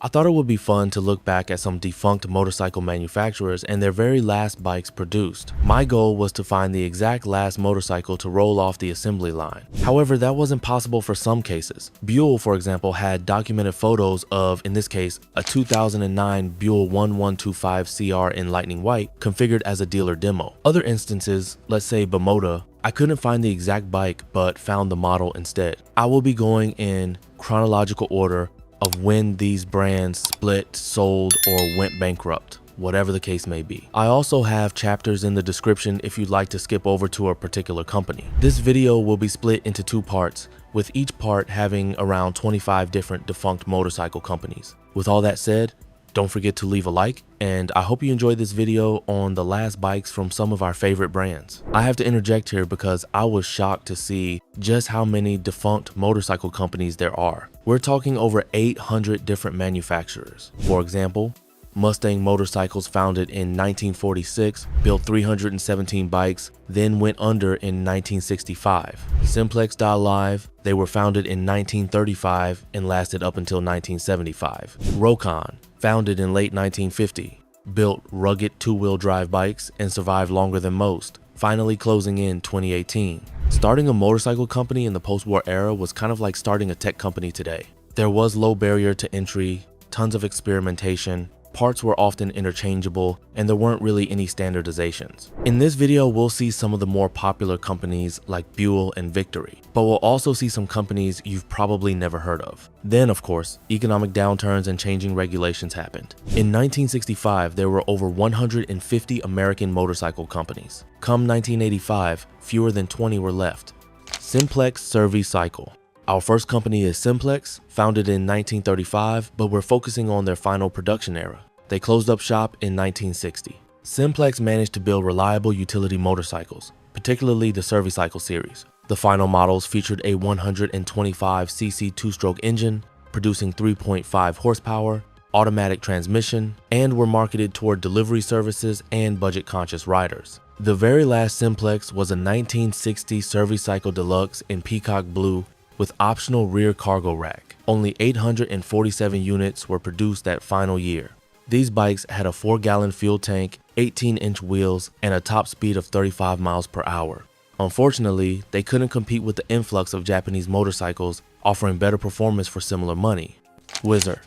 I thought it would be fun to look back at some defunct motorcycle manufacturers and their very last bikes produced. My goal was to find the exact last motorcycle to roll off the assembly line. However, that wasn't possible for some cases. Buell, for example, had documented photos of, in this case, a 2009 Buell 1125 CR in lightning white configured as a dealer demo. Other instances, let's say Moto, I couldn't find the exact bike but found the model instead. I will be going in chronological order of when these brands split, sold, or went bankrupt, whatever the case may be. I also have chapters in the description if you'd like to skip over to a particular company. This video will be split into 2 parts, with each part having around 25 different defunct motorcycle companies. With all that said, don't forget to leave a like, and I hope you enjoyed this video on the last bikes from some of our favorite brands. I have to interject here because I was shocked to see just how many defunct motorcycle companies there are. We're talking over 800 different manufacturers. For example, Mustang Motorcycles, founded in 1946, built 317 bikes, then went under in 1965. Simplex Live, they were founded in 1935 and lasted up until 1975. Rokon, founded in late 1950, built rugged 2-wheel drive bikes and survived longer than most, finally closing in 2018. Starting a motorcycle company in the post-war era was kind of like starting a tech company today. There was low barrier to entry, tons of experimentation, parts were often interchangeable, and there weren't really any standardizations. In this video, we'll see some of the more popular companies like Buell and Victory, but we'll also see some companies you've probably never heard of. Then, of course, economic downturns and changing regulations happened. In 1965, there were over 150 American motorcycle companies. Come 1985, fewer than 20 were left. Simplex Servi-Cycle. Our first company is Simplex, founded in 1935, but we're focusing on their final production era. They closed up shop in 1960. Simplex managed to build reliable utility motorcycles, particularly the Servi-Cycle series. The final models featured a 125cc 2-stroke engine, producing 3.5 horsepower, automatic transmission, and were marketed toward delivery services and budget-conscious riders. The very last Simplex was a 1960 Servi-Cycle Deluxe in peacock blue with optional rear cargo rack. Only 847 units were produced that final year. These bikes had a 4-gallon fuel tank, 18-inch wheels, and a top speed of 35 miles per hour. Unfortunately, they couldn't compete with the influx of Japanese motorcycles offering better performance for similar money. Whizzer.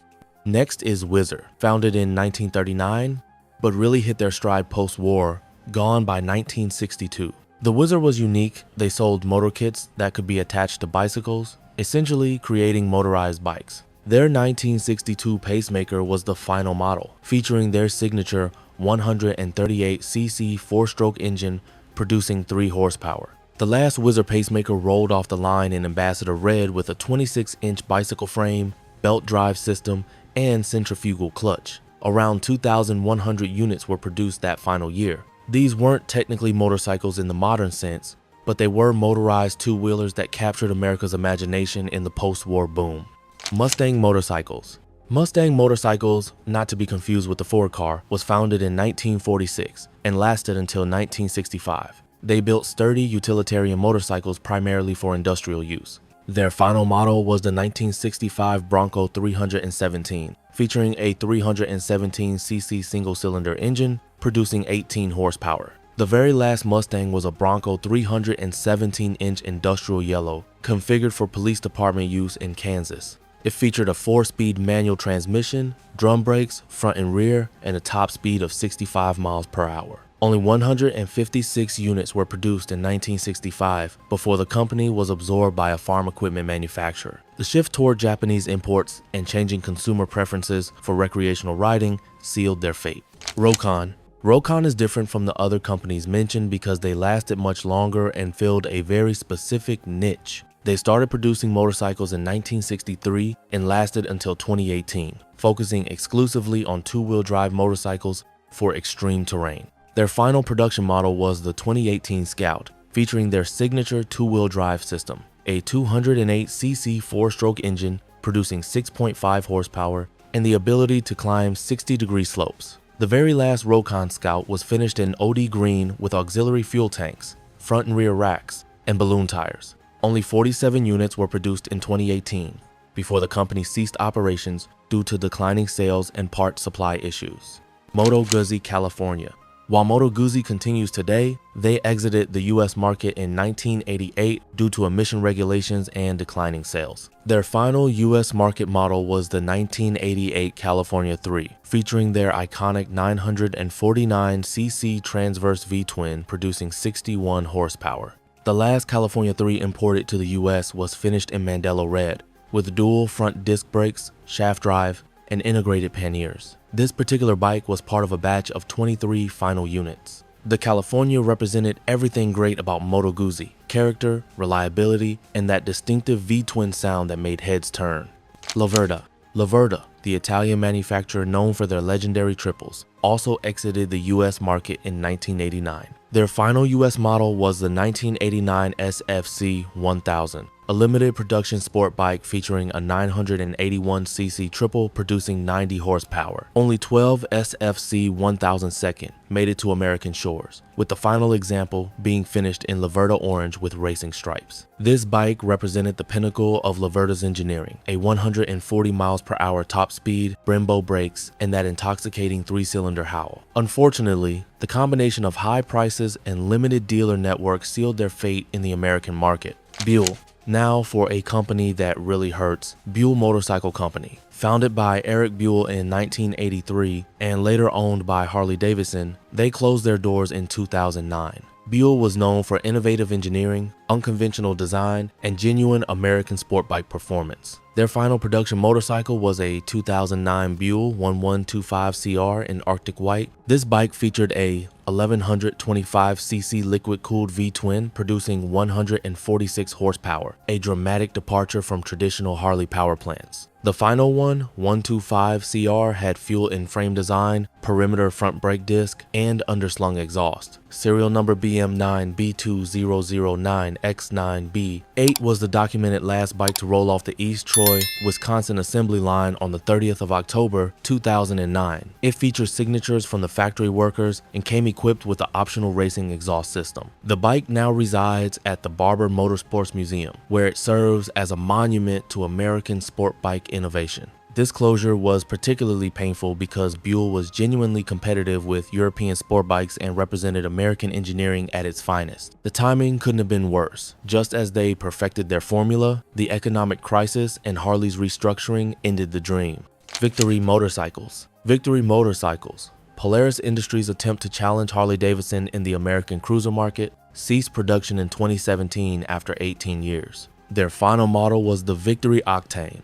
Next is Whizzer, founded in 1939, but really hit their stride post-war, gone by 1962. The Whizzer was unique. They sold motor kits that could be attached to bicycles, essentially creating motorized bikes. Their 1962 pacemaker was the final model, featuring their signature 138cc 4-stroke engine producing 3 horsepower. The last Whizzer pacemaker rolled off the line in Ambassador Red with a 26-inch bicycle frame, belt drive system, and centrifugal clutch. Around 2,100 units were produced that final year. These weren't technically motorcycles in the modern sense, but they were motorized 2-wheelers that captured America's imagination in the post-war boom. Mustang Motorcycles. Mustang Motorcycles, not to be confused with the Ford car, was founded in 1946 and lasted until 1965. They built sturdy utilitarian motorcycles primarily for industrial use. Their final model was the 1965 Bronco 317, featuring a 317cc single-cylinder engine, producing 18 horsepower. The very last Mustang was a Bronco 317-inch industrial yellow, configured for police department use in Kansas. It featured a 4-speed manual transmission, drum brakes, front and rear, and a top speed of 65 miles per hour. Only 156 units were produced in 1965 before the company was absorbed by a farm equipment manufacturer. The shift toward Japanese imports and changing consumer preferences for recreational riding sealed their fate. Rokon. Rokon is different from the other companies mentioned because they lasted much longer and filled a very specific niche. They started producing motorcycles in 1963 and lasted until 2018, focusing exclusively on 2-wheel drive motorcycles for extreme terrain. Their final production model was the 2018 Scout, featuring their signature 2-wheel drive system, a 208cc 4-stroke engine producing 6.5 horsepower and the ability to climb 60-degree slopes. The very last Rokon Scout was finished in OD green with auxiliary fuel tanks, front and rear racks, and balloon tires. Only 47 units were produced in 2018. before the company ceased operations due to declining sales and part supply issues. Moto Guzzi, California. While Moto Guzzi continues today, they exited the US market in 1988 due to emission regulations and declining sales. Their final US market model was the 1988 California 3, featuring their iconic 949cc transverse V-twin producing 61 horsepower. The last California 3 imported to the US was finished in Mandela Red, with dual front disc brakes, shaft drive, and integrated panniers. This particular bike was part of a batch of 23 final units. The California represented everything great about Moto Guzzi: character, reliability, and that distinctive V-twin sound that made heads turn. Laverda. Laverda, the Italian manufacturer known for their legendary triples, also exited the US market in 1989. Their final US model was the 1989 SFC 1000, a limited production sport bike featuring a 981cc triple producing 90 horsepower. Only 12 SFC 1000 second made it to American shores, with the final example being finished in Laverda orange with racing stripes. This bike represented the pinnacle of Laverda's engineering: a 140 miles per hour top speed, Brembo brakes, and that intoxicating 3-cylinder howl. Unfortunately, the combination of high prices and limited dealer network sealed their fate in the American market. Buell. Now for a company that really hurts, Buell Motorcycle Company. Founded by Erik Buell in 1983 and later owned by Harley-Davidson, they closed their doors in 2009. Buell was known for innovative engineering, unconventional design, and genuine American sport bike performance. Their final production motorcycle was a 2009 Buell 1125CR in Arctic White. This bike featured a 1125cc liquid-cooled V-twin producing 146 horsepower, a dramatic departure from traditional Harley power plants. The final one, 125CR, had fuel in frame design, perimeter front brake disc, and underslung exhaust. Serial number BM9B2009X9B8 was the documented last bike to roll off the East Troy, Wisconsin assembly line on the 30th of October 2009. It features signatures from the factory workers and came equipped with the optional racing exhaust system. The bike now resides at the Barber Motorsports Museum, where it serves as a monument to American sport bike innovation. This closure was particularly painful because Buell was genuinely competitive with European sport bikes and represented American engineering at its finest. The timing couldn't have been worse. Just as they perfected their formula, the economic crisis and Harley's restructuring ended the dream. Victory Motorcycles. Victory Motorcycles, Polaris Industries' attempt to challenge Harley-Davidson in the American cruiser market, ceased production in 2017 after 18 years. Their final model was the Victory Octane,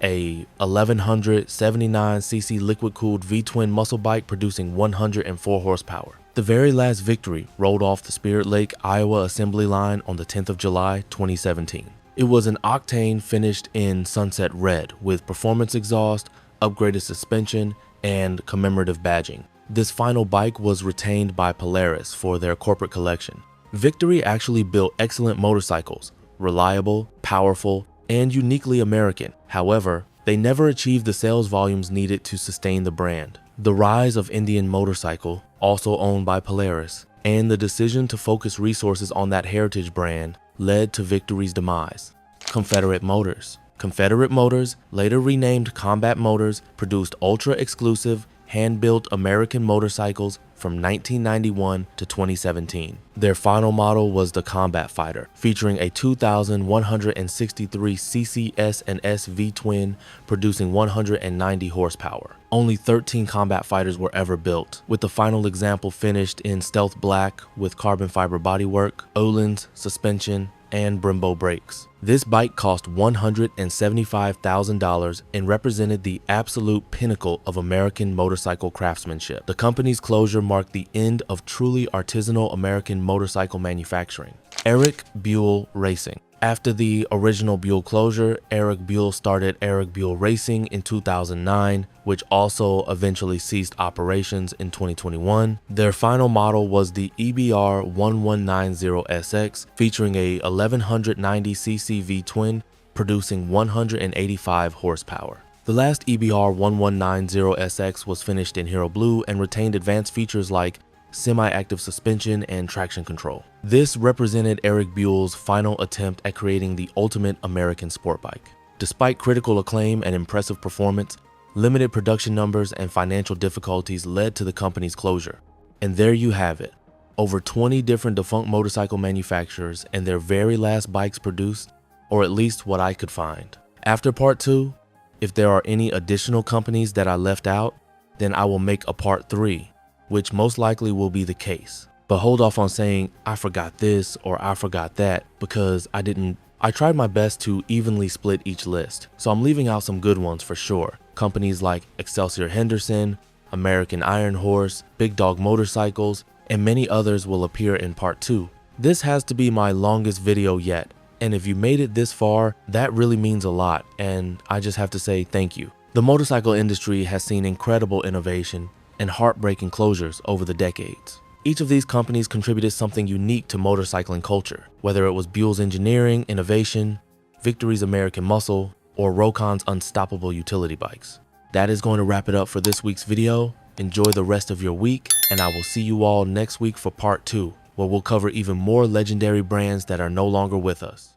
a 1179cc liquid-cooled V-twin muscle bike producing 104 horsepower. The very last Victory rolled off the Spirit Lake, Iowa assembly line on the 10th of July 2017. It was an Octane finished in sunset red with performance exhaust, upgraded suspension, and commemorative badging. This final bike was retained by Polaris for their corporate collection. Victory actually built excellent motorcycles, reliable, powerful, and uniquely American. However, they never achieved the sales volumes needed to sustain the brand. The rise of Indian Motorcycle, also owned by Polaris, and the decision to focus resources on that heritage brand led to Victory's demise. Confederate Motors. Confederate Motors, later renamed Combat Motors, produced ultra-exclusive, hand-built American motorcycles from 1991 to 2017. Their final model was the Combat Fighter, featuring a 2,163cc S&S V-twin producing 190 horsepower. Only 13 Combat Fighters were ever built, with the final example finished in stealth black with carbon fiber bodywork, Öhlins suspension, and Brembo brakes. This bike cost $175,000 and represented the absolute pinnacle of American motorcycle craftsmanship. The company's closure marked the end of truly artisanal American motorcycle manufacturing. Erik Buell Racing. After the original Buell closure, Erik Buell started Erik Buell Racing in 2009, which also eventually ceased operations in 2021. Their final model was the EBR 1190SX, featuring a 1190cc V-twin producing 185 horsepower. The last EBR 1190SX was finished in Hero Blue and retained advanced features like semi-active suspension and traction control. This represented Erik Buell's final attempt at creating the ultimate American sport bike. Despite critical acclaim and impressive performance, limited production numbers and financial difficulties led to the company's closure. And there you have it. Over 20 different defunct motorcycle manufacturers and their very last bikes produced, or at least what I could find. After part 2, if there are any additional companies that I left out, then I will make a part 3, which most likely will be the case. But hold off on saying I forgot this or I forgot that, because I tried my best to evenly split each list, so I'm leaving out some good ones for sure. Companies like Excelsior Henderson, American Iron Horse, Big Dog Motorcycles, and many others will appear in part 2. This has to be my longest video yet, and if you made it this far, that really means a lot, and I just have to say thank you. The motorcycle industry has seen incredible innovation and heartbreaking closures over the decades. Each of these companies contributed something unique to motorcycling culture, whether it was Buell's engineering, innovation, Victory's American muscle, or Rokon's unstoppable utility bikes. That is going to wrap it up for this week's video. Enjoy the rest of your week, and I will see you all next week for part 2, where we'll cover even more legendary brands that are no longer with us.